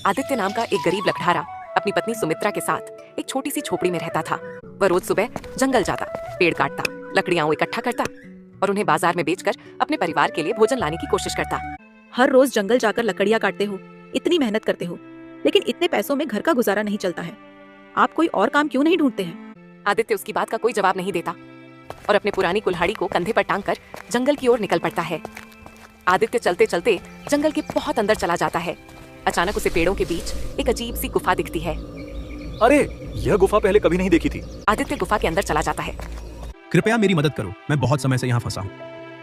आदित्य नाम का एक गरीब लकड़हारा अपनी पत्नी सुमित्रा के साथ एक छोटी सी झोपड़ी में रहता था। वह रोज सुबह जंगल जाता, पेड़ काटता, लकड़ियां इकट्ठा करता और उन्हें बाजार में बेचकर अपने परिवार के लिए भोजन लाने की कोशिश करता। हर रोज जंगल जाकर लकड़ियां काटते हो, इतनी मेहनत करते हो, लेकिन इतने पैसों में घर का गुजारा नहीं चलता है। आप कोई और काम क्यों नहीं ढूंढते हैं? आदित्य उसकी बात का कोई जवाब नहीं देता और अपने पुरानी कुल्हाड़ी को कंधे पर टांगकर जंगल की ओर निकल पड़ता है। आदित्य चलते चलते जंगल के बहुत अंदर चला जाता है। अचानक उसे पेड़ों के बीच एक अजीब सी गुफा दिखती है। अरे, यह गुफा पहले कभी नहीं देखी थी। आदित्य गुफा के अंदर चला जाता है। कृपया मेरी मदद करो, मैं बहुत समय से यहाँ फंसा हूँ।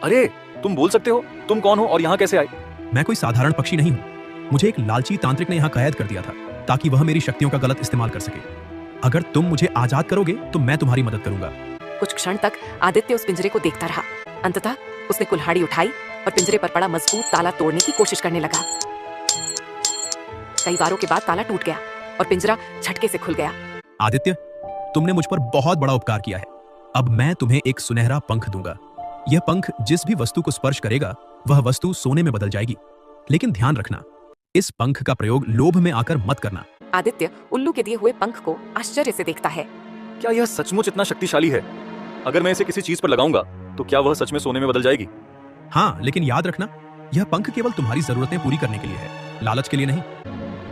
अरे, तुम बोल सकते हो तुम कौन हो और यहाँ कैसे आए? मैं कोई साधारण पक्षी नहीं हूँ। मुझे एक लालची तांत्रिक ने यहाँ कैद कर दिया था ताकि वह मेरी शक्तियों का गलत इस्तेमाल कर सके। अगर तुम मुझे आजाद करोगे तो मैं तुम्हारी मदद करूंगा। कुछ क्षण तक आदित्य उस पिंजरे को देखता रहा। अंततः उसने कुल्हाड़ी उठाई और पिंजरे पर पड़ा मजबूत ताला तोड़ने की कोशिश करने लगा। कई बारों के बाद ताला टूट गया और पिंजरा झटके से खुल गया। आदित्य, तुमने मुझ पर बहुत बड़ा उपकार किया है। अब मैं तुम्हें एक सुनहरा पंख दूंगा। यह पंख जिस भी वस्तु को स्पर्श करेगा वह वस्तु सोने में बदल जाएगी। लेकिन ध्यान रखना, इस पंख का प्रयोग लोभ में आकर मत करना। आदित्य उल्लू के दिए हुए पंख को आश्चर्य से देखता है। क्या यह सचमुच इतना शक्तिशाली है? अगर मैं इसे किसी चीज पर लगाऊंगा तो क्या वह सच में सोने में बदल जाएगी? हाँ, लेकिन याद रखना, यह पंख केवल तुम्हारी जरूरतें पूरी करने के लिए है, लालच के लिए नहीं।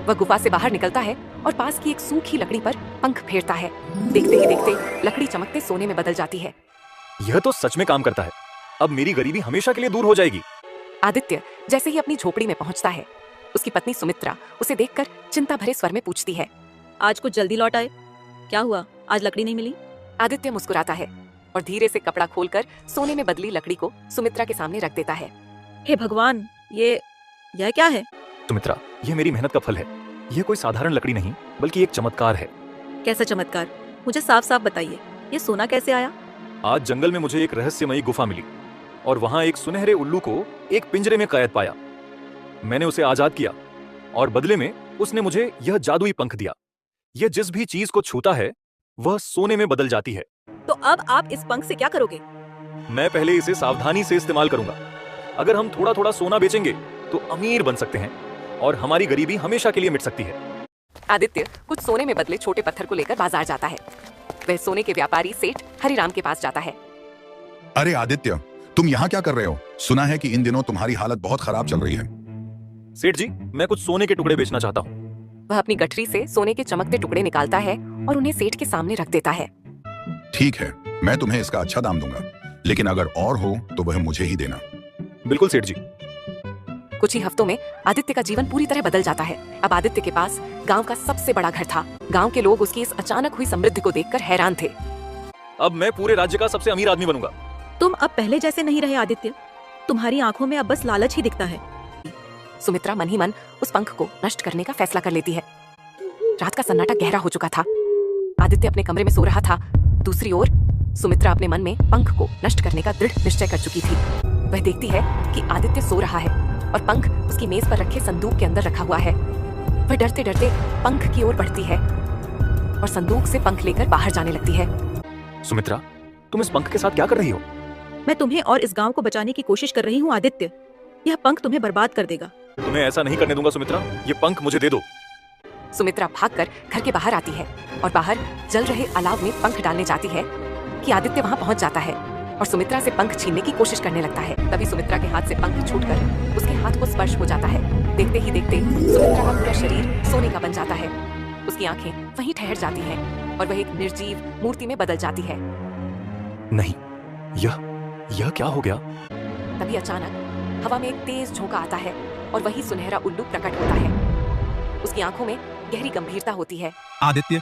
वह गुफा से बाहर निकलता है और पास की एक सूखी लकड़ी पर पंख फेरता है। देखते ही देखते लकड़ी चमकते सोने में बदल जाती है। यह तो सच में काम करता है। अब मेरी गरीबी हमेशा के लिए दूर हो जाएगी। आदित्य जैसे ही अपनी झोपड़ी में पहुंचता है, उसकी पत्नी सुमित्रा उसे देखकर चिंता भरे स्वर में पूछती है, आज कुछ जल्दी लौट आए, क्या हुआ? आज लकड़ी नहीं मिली? आदित्य मुस्कुराता है और धीरे से कपड़ा खोलकर सोने में बदली लकड़ी को सुमित्रा के सामने रख देता है। हे भगवान, यह क्या है? सुमित्रा, यह मेरी मेहनत का फल है। यह कोई साधारण लकड़ी नहीं बल्कि एक चमत्कार है। कैसा चमत्कार? मुझे साफ साफ बताइए, ये सोना कैसे आया? आज जंगल में मुझे एक रहस्यमयी गुफा मिली और वहां एक सुनहरे उल्लू को एक पिंजरे में कैद पाया। मैंने उसे आजाद किया और बदले में उसने मुझे यह जादुई पंख दिया। यह जिस भी चीज को छूता है वह सोने में बदल जाती है। तो अब आप इस पंख से क्या करोगे? मैं पहले इसे सावधानी से इस्तेमाल करूंगा। अगर हम थोड़ा थोड़ा सोना बेचेंगे तो अमीर बन सकते हैं और हमारी गरीबी हमेशा के लिए मिट सकती है। आदित्य कुछ सोने में बदले छोटे पत्थर को लेकर बाजार जाता है। वह सोने के व्यापारी सेठ हरिराम के पास जाता है। अरे आदित्य, तुम यहाँ क्या कर रहे हो? सुना है कि इन दिनों तुम्हारी हालत बहुत खराब चल रही है। सेठ जी, मैं कुछ सोने के टुकड़े बेचना चाहता हूँ। वह अपनी गठरी से सोने के चमकते टुकड़े निकालता है और उन्हें सेठ के सामने रख देता है। ठीक है, मैं तुम्हें इसका अच्छा दाम दूंगा, लेकिन अगर और हो तो वह मुझे ही देना। बिल्कुल सेठ जी। कुछ ही हफ्तों में आदित्य का जीवन पूरी तरह बदल जाता है। अब आदित्य के पास गांव का सबसे बड़ा घर था। गांव के लोग उसकी इस अचानक हुई समृद्धि को देखकर हैरान थे। अब मैं पूरे राज्य का सबसे अमीर आदमी बनूंगा। तुम अब पहले जैसे नहीं रहे आदित्य। तुम्हारी आंखों में अब बस लालच ही दिखता है। सुमित्रा मन ही मन उस पंख को नष्ट करने का फैसला कर लेती है। रात का सन्नाटा गहरा हो चुका था। आदित्य अपने कमरे में सो रहा था। दूसरी ओर सुमित्रा अपने मन में पंख को नष्ट करने का दृढ़ निश्चय कर चुकी थी। वह देखती है कि आदित्य सो रहा है और पंख उसकी मेज पर रखे संदूक के अंदर रखा हुआ है। वह डरते डरते पंख की ओर बढ़ती है और संदूक से पंख लेकर बाहर जाने लगती है। सुमित्रा, तुम इस पंख के साथ क्या कर रही हो? मैं तुम्हें और इस गांव को बचाने की कोशिश कर रही हूँ आदित्य। यह पंख तुम्हें बर्बाद कर देगा। तुम्हें ऐसा नहीं करने दूंगा सुमित्रा। ये पंख मुझे दे दो। सुमित्रा भागकर घर के बाहर आती है और बाहर जल रहे अलाव में पंख डालने जाती है कि आदित्य वहां पहुंच जाता है और सुमित्रा से पंख छीनने की कोशिश करने लगता है। तभी सुमित्रा के हाथ से पंख छूटकर उसके हाथ को स्पर्श हो जाता है। देखते ही देखते सुमित्रा का पूरा शरीर सोने का बन जाता है। उसकी आंखें वहीं ठहर जाती हैं और वह एक निर्जीव मूर्ति में बदल जाती है। नहीं, यह क्या हो गया? तभी अचानक हवा में एक तेज झोंका आता है और वही सुनहरा उल्लू प्रकट होता है। उसकी आंखों में गहरी गंभीरता होती है। आदित्य,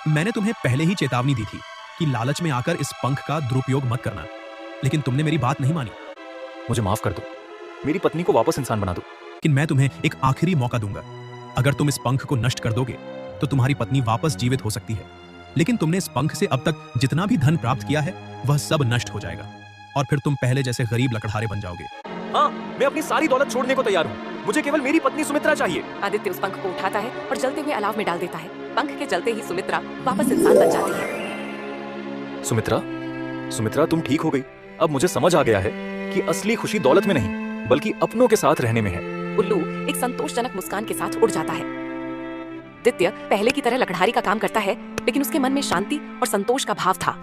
मैंने तुम्हें पहले ही चेतावनी दी थी कि लालच में आकर इस पंख का दुरुपयोग मत करना, लेकिन तुमने मेरी बात नहीं मानी। मुझे माफ कर दो। मेरी पत्नी को वापस इंसान बना दो। लेकिन मैं तुम्हें एक आखिरी मौका दूंगा। अगर तुम इस पंख को नष्ट कर दोगे तो तुम्हारी पत्नी वापस जीवित हो सकती है, लेकिन तुमने इस पंख से अब तक जितना भी धन प्राप्त किया है वह सब नष्ट हो जाएगा और फिर तुम पहले जैसे गरीब लकड़हारे बन जाओगे। हाँ, मैं अपनी सारी दौलत छोड़ने को तैयार हूँ। मुझे केवल मेरी पत्नी सुमित्रा चाहिए। आदित्य उस पंख को उठाता है और जलते हुए अलाव में डाल देता है। पंख के जलते ही सुमित्रा वापस इंसान बन जाती है। सुमित्रा, तुम ठीक हो गई। अब मुझे समझ आ गया है कि असली खुशी दौलत में नहीं बल्कि अपनों के साथ रहने में है। उल्लू एक संतोषजनक मुस्कान के साथ उड़ जाता है आदित्य पहले की तरह लकड़हारी का काम करता है, लेकिन उसके मन में शांति और संतोष का भाव था।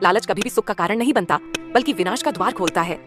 लालच कभी भी सुख का कारण नहीं बनता, बल्कि विनाश का द्वार खोलता है।